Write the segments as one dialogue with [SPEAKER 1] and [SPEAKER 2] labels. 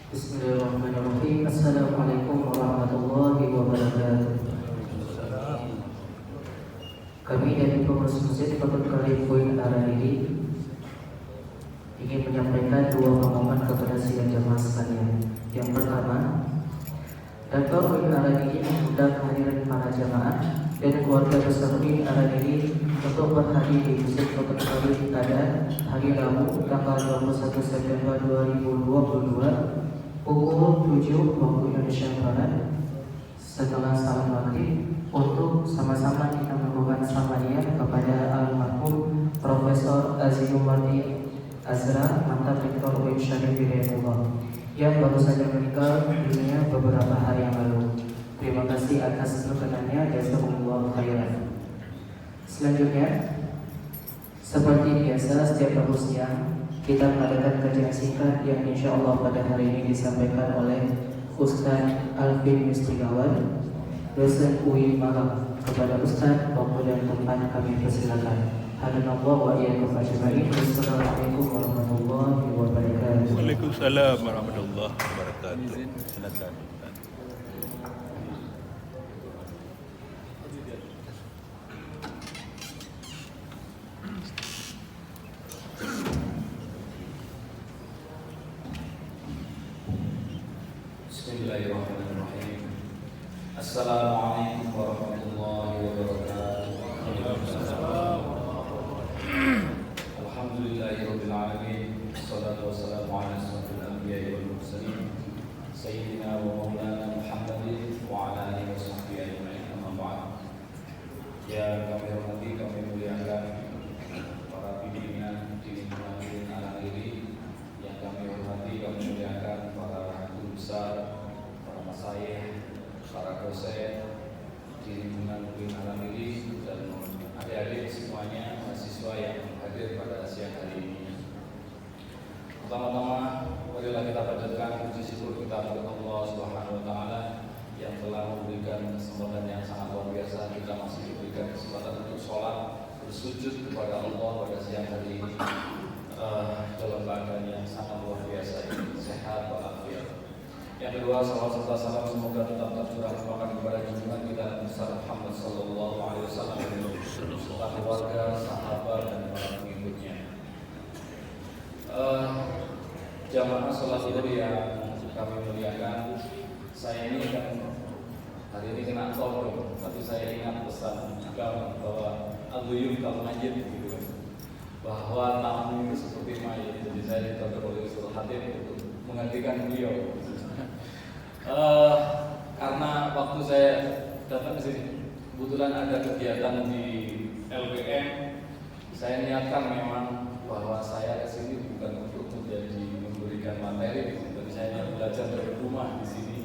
[SPEAKER 1] Bismillahirrahmanirrahim. Assalamualaikum warahmatullahi wabarakatuh. Kami dari pengurus Masjid Fathul Karim Buin Aranidi ingin menyampaikan dua pengumuman kepada sidang jamaah sekalian. Yang pertama, Rektor Buin Aranidi mengundang kehadiran para jamaah dan keluarga besar Buin Aranidi untuk berhadir di Masjid Fathul Karim pada hari Rabu tanggal 21 September 2022 pukul 7 waktu Indonesia Barat setelah salat maghrib untuk sama-sama kita melakukan salamiyah kepada almarhum Profesor Azimuddin Azra, mantan Rektor UIN Syarif Hidayatullah yang baru saja meninggal dunia beberapa hari yang lalu. Terima kasih atas perkenannya. Jazakumullah khairan. Selanjutnya, seperti biasa setiap Rabu siang kita mengadakan kajian singkat yang insya Allah pada hari ini disampaikan oleh Ustaz Alvin Mistigawan, dosen UI Malang. Kepada Ustaz, waktu dan tempat kami persilakan. Hadanallah wa iyyakum ajma'in. Wassalamualaikum warahmatullahi wabarakatuh.
[SPEAKER 2] Waalaikumsalam warahmatullahi wabarakatuh. Silakan.
[SPEAKER 3] Bismillahirrahmanirrahim. Assalamualaikum warahmatullahi wabarakatuh. Alhamdulillahirabbil alamin. Wassalatu wassalamu ala asyrofil anbiya'i wal mursalin sayyidina wa maulana Muhammadin wa ala alihi washabbihi ajma'in. Amma ba'd. Ya kami hormati, kami muliakan para pimpinan di lingkungan UIN Al-Hariri, yang kami hormati, kami muliakan para guru besar, para masyayikh, para dosen di lingkungan UIN Al-Hariri, dan adik-adik semuanya, mahasiswa yang hadir pada siang hari ini. Pertama-tama, marilah kita panjatkan puji syukur kita kepada Allah Subhanahu wa taala yang telah memberikan kesempatan yang sangat luar biasa. Kita masih diberikan kesempatan untuk sholat, bersujud kepada Allah pada siang hari ini dalam keadaan yang sangat luar biasa ini, sehat walafiat. Yang kedua, salawat serta salam semoga tetap tercurah kepada junjungan kita besar Muhammad sallallahu alaihi wasallam, serta keluarga, sahabat dan para pengikutnya. Jamaah sholat zuhur yang kami muliakan, saya ini kan hari ini kena tol, tapi saya ingat pesan agama bahwa al-ghuyub kal-mayyit gitu, bahwa tamu itu seperti mayit. Jadi saya ditodor oleh Ustaz Hatib untuk menggantikan beliau. Karena waktu saya datang ke sini, kebetulan ada kegiatan di LPM, saya niatkan memang bahwa saya ke sini bukan untuk memberikan materi, tapi saya belajar dari rumah di sini,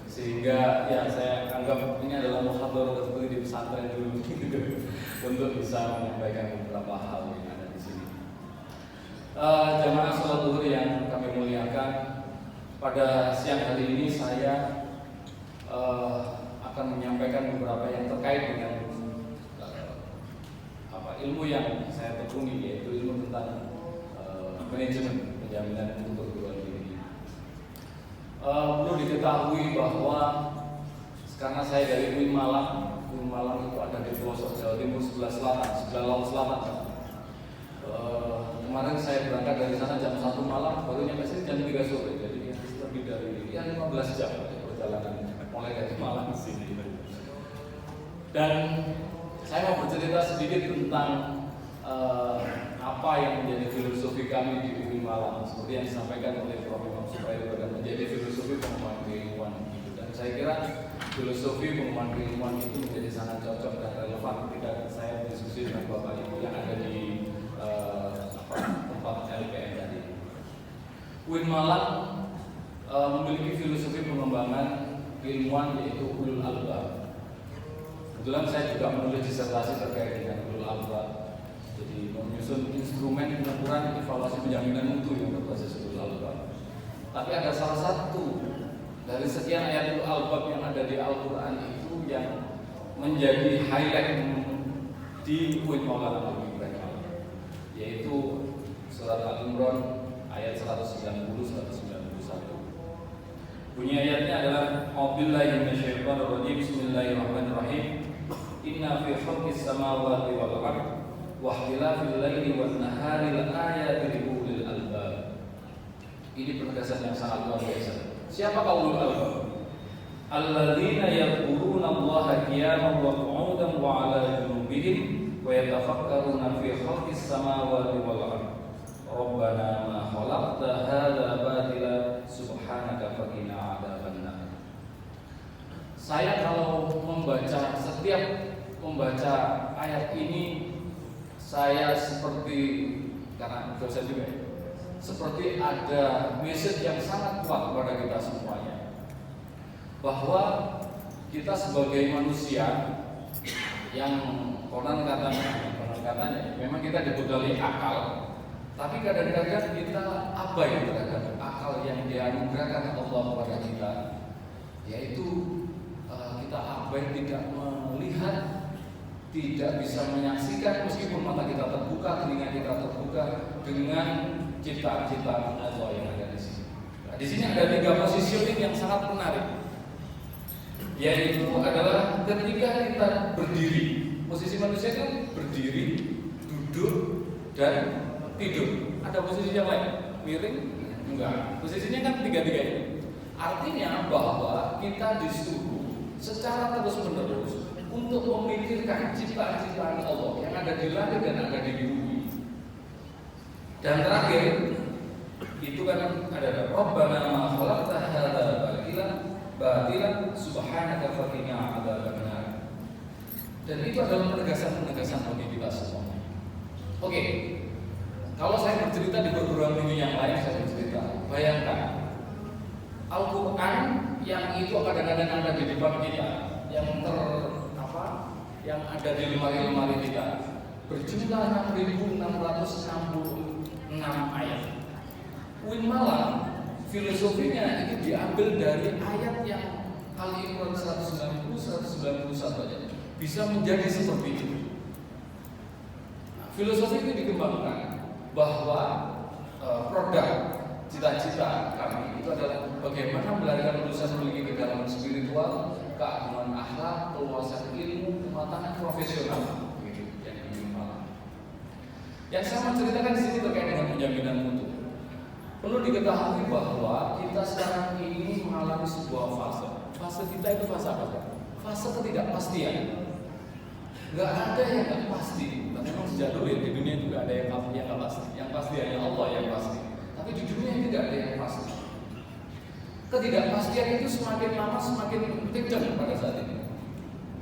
[SPEAKER 3] sehingga ya saya anggap ini adalah muhadharah seperti di pesantren dulu untuk bisa menyampaikan beberapa hal yang ada di sini. Jamaah sholat zuhur yang kami muliakan, pada siang hari ini saya akan menyampaikan beberapa yang terkait dengan ilmu yang saya tekuni, yaitu ilmu tentang manajemen penjaminan untuk perguruan tinggi. Perlu diketahui bahwa karena saya dari UIN Malang itu ada di pelosok Jawa Timur sebelah laut selatan. Kemarin saya berangkat dari sana jam 1 malam, baru nyampe sini jam 3 sore, jadi lebih dari 15 jam perjalanan mulai dari Malang ke sini. Dan saya mau bercerita sedikit tentang apa yang menjadi filosofi kami di UIN Malang, seperti yang disampaikan oleh Prof. Imam Suprayo, dan menjadi filosofi pengembangan keilmuan itu. Dan saya kira filosofi pengembangan keilmuan itu menjadi sangat cocok dan relevan ketika saya berdiskusi dengan Bapak Ibu yang ada di tempat LPM tadi. UIN Malang memiliki filosofi pengembangan keilmuan, yaitu ulul albab. Kebetulan saya juga menulis disertasi terkait dengan ulul albab, jadi menyusun instrumen pengukuran evaluasi penjaminan mutu yang berbasis ulul albab. Tapi ada salah satu dari sekian ayat ulul albab yang ada di Al-Quran itu yang menjadi highlight di UIN Maulana, yaitu surat Al-Imran ayat 190-191. Bunyi ayatnya adalah A'udzubillahi minasyaitonir rajim. Bismillahirrahmanirrahim. Inna fi khalqis samawati wal ardi wa ikhtilafil laili wan nahari laayatin liulil albab. Ini penegasan yang sangat luar biasa. Siapa ulul albab? Alladzina yadhkuruna Allaha qiyaman wa qu'udan wa 'ala junubihim wa yatafakkaruna fi khalqis samawati wal ardi. Rabbana ma khalaqta hadza batila subhanaka faqina 'adzabannar. Saya kalau setiap membaca ayat ini, saya seperti, karena dosen juga, seperti ada message yang sangat kuat kepada kita semuanya, bahwa kita sebagai manusia yang konon katanya memang kita dibekali akal, tapi kadang-kadang kita abai terhadap akal yang dianugerahkan Allah kepada kita, yaitu kita abai, tidak melihat, tidak bisa menyaksikan meskipun mata kita terbuka, telinga kita terbuka dengan ciptaan-ciptaan Allah yang ada di sini. Nah, di sini ada 3 positioning yang sangat menarik, yaitu adalah ketika kita berdiri. Posisi manusia kan berdiri, duduk, dan tidur. Ada posisi yang lain? Miring? Enggak. Posisinya kan 3-3 ini. Artinya bahwa kita disuruh secara terus-menerus untuk memikirkan ciptaan-ciptaan Allah yang ada di langit dan ada di bumi. Dan terakhir itu kan ada Rabbana ma khalaqta hadza batilan subhanaka faqina 'adzabannar. Dan itu adalah penegasan-penegasan bagi kita semua. Oke. Kalau saya bercerita di perguruan tinggi yang lain, saya bercerita, bayangkan Al-Quran yang itu kadang-kadang ada di depan kita, yang ada di lemari-lemari kita, berjumlah 6.666 ayat. Malah filosofinya itu diambil dari ayat yang Al-Imran 190, 191 aja, bisa menjadi seperti itu. Nah, filosofi itu dikembangkan bahwa produk cita-cita kami itu adalah bagaimana melahirkan lulusan memiliki kedalaman spiritual, keagungan akhlak, keluasan ilmu, kematangan profesional, gitu yang minimal. Yang saya menceritakan di sini terkait dengan penjaminan mutu. Perlu diketahui bahwa kita sekarang ini mengalami sebuah fase. Fase kita itu fase apa? Fase ketidakpastian. Gak ada yang gak pasti. Tapi memang sejak dulu di dunia juga ada yang gak pasti. Yang pasti hanya Allah yang pasti. Tapi di dunia tidak ada yang pasti. Ketidakpastian itu semakin lama semakin kencang pada saat ini.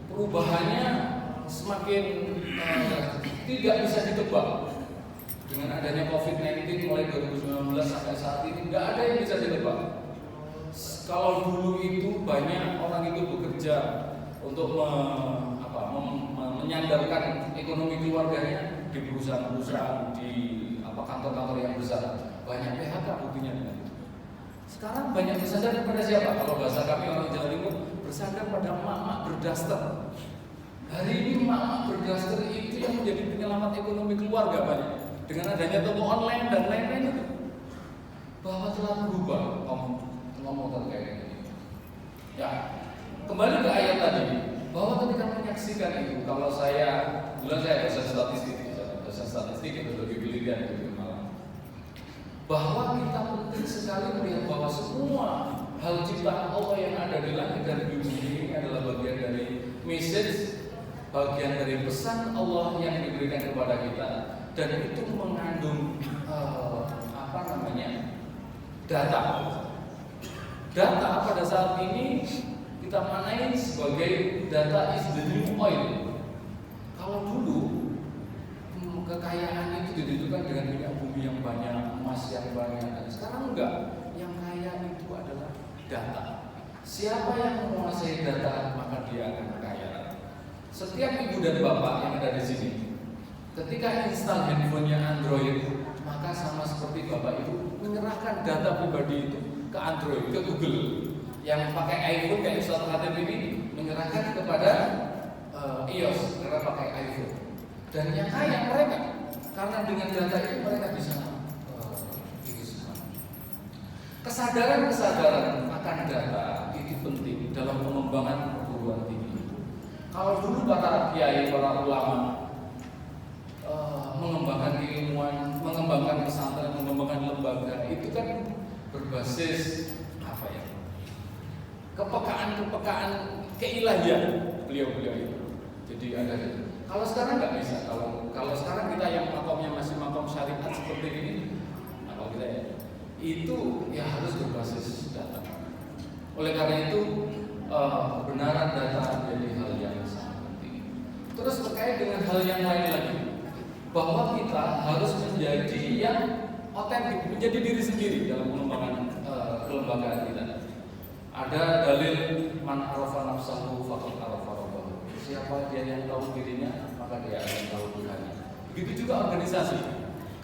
[SPEAKER 3] Perubahannya semakin tidak bisa ditebak. Dengan adanya COVID-19 mulai 2019 sampai saat ini, nggak ada yang bisa ditebak. Kalau dulu itu banyak orang itu bekerja untuk menyandarkan ekonomi keluarganya di perusahaan-perusahaan, di kantor-kantor yang besar, banyak PHK buktinya. Sekarang banyak bersandar kepada siapa? Kalau bahasa kami orang Jawa Timur, bersandar pada mak-mak berdaster. Hari ini mak-mak berdaster itu yang menjadi penyelamat ekonomi keluarga banyak. Dengan adanya toko online dan lain-lain itu, bahwa telah berubah ngomong terkait ini. Ya, kembali ke ayat tadi, bahwa ketika menyaksikan itu, kalau saya dosen statistik itu lebih penelitian di Malang, bahwa kita penting sekali melihat bahwa semua hal ciptaan Allah yang ada di langit dan bumi ini adalah bagian dari message, bagian dari pesan Allah yang diberikan kepada kita. Dan itu mengandung data. Data pada saat ini kita maknai sebagai data is the new oil. Kalau dulu kekayaan itu ditentukan dengan minyak bumi yang banyak, emas yang banyak. Sekarang enggak. Yang kaya itu adalah data. Siapa yang menguasai data maka dia akan kaya. Setiap ibu dan bapak yang ada di sini, ketika install handphonenya Android, maka sama seperti bapak ibu menyerahkan data pribadi itu ke Android, ke Google. Yang pakai iPhone kayak Ustaz Khatib ini menyerahkan kepada iOS karena pakai iPhone. Dan yang kaya mereka, karena dengan data itu mereka bisa kesadaran menggunakan data itu penting dalam pengembangan perguruan tinggi. Kalau dulu para kiai, para ulama mengembangkan keilmuan, mengembangkan pesantren, mengembangkan lembaga, itu kan berbasis apa ya? Kepekaan keilahian beliau-beliau itu. Jadi ada. Kalau sekarang nggak bisa. Kalau sekarang kita yang makomnya masih makom syariat seperti ini, kalau kita ya, itu ya harus berbasis data. Oleh karena itu kebenaran data menjadi hal yang sangat penting. Terus terkait dengan hal yang lain lagi, bahwa kita harus menjadi yang otentik, menjadi diri sendiri dalam pengembangan kelembagaan kita. Ada dalil man arafa nafsahu faqad arafa rabbahu. Siapa dia yang tahu dirinya, maka dia akan tahu Tuhannya. Begitu juga organisasi.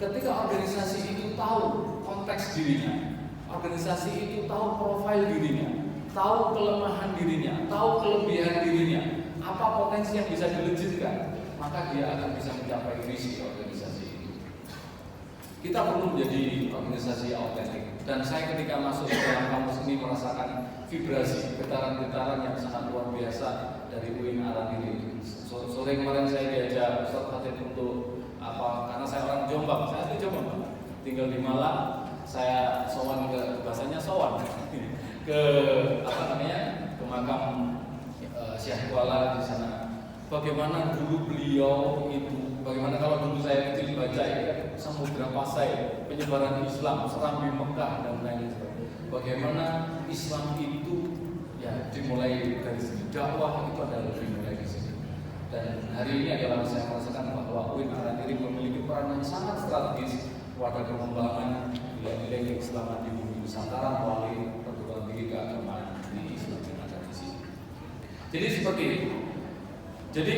[SPEAKER 3] Ketika organisasi itu tahu konteks dirinya, organisasi itu tahu profil dirinya, tahu kelemahan dirinya, tahu kelebihan dirinya, apa potensi yang bisa dilanjutkan, maka dia akan bisa mencapai visi organisasi itu. Kita perlu menjadi organisasi autentik. Dan saya ketika masuk ke dalam kampus ini merasakan vibrasi, getaran-getaran yang sangat luar biasa dari UIN Arandiri. Sore kemarin saya diajak Ustaz Fatih untuk karena saya orang Jombang, saya asli Jombang, tinggal di Malang. Saya sowan ke bahasanya sowan ke ke makam Syekh Kuala di sana. Bagaimana dulu beliau itu, bagaimana kalau dulu saya kecil baca ya, Samudra Pasai, penyebaran Islam, Serambi Mekah dan lain sebagainya. Bagaimana Islam itu ya dimulai dari sini, dakwah itu adalah dimulai dari sini. Dan hari ini adalah saya merasakan bahwa UIN Arandiri memiliki peran yang sangat strategis pada pengembangan nilai-nilai keislaman di bumi Nusantara melalui perguruan tinggi keagamaan di Islam yang ada di sini. Jadi seperti itu. Jadi